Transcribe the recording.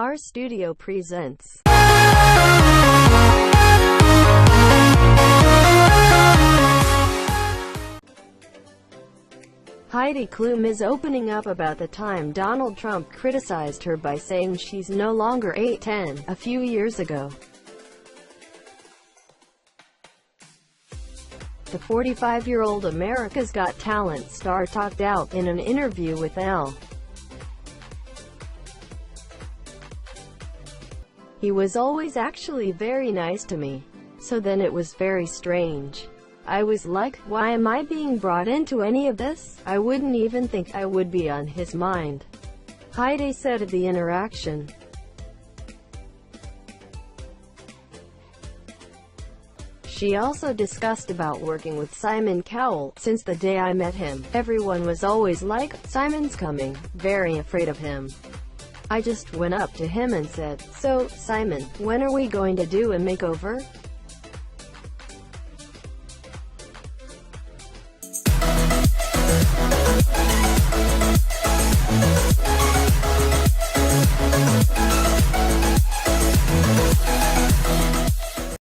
Our studio presents Heidi Klum is opening up about the time Donald Trump criticized her by saying she's no longer 8'10", a few years ago. The 45-year-old America's Got Talent star talked out in an interview with Elle. He was always actually very nice to me. So then it was very strange. I was like, why am I being brought into any of this? I wouldn't even think I would be on his mind, Heidi said of the interaction. She also discussed about working with Simon Cowell. Since the day I met him, everyone was always like, Simon's coming, very afraid of him. I just went up to him and said, so, Simon, when are we going to do a makeover?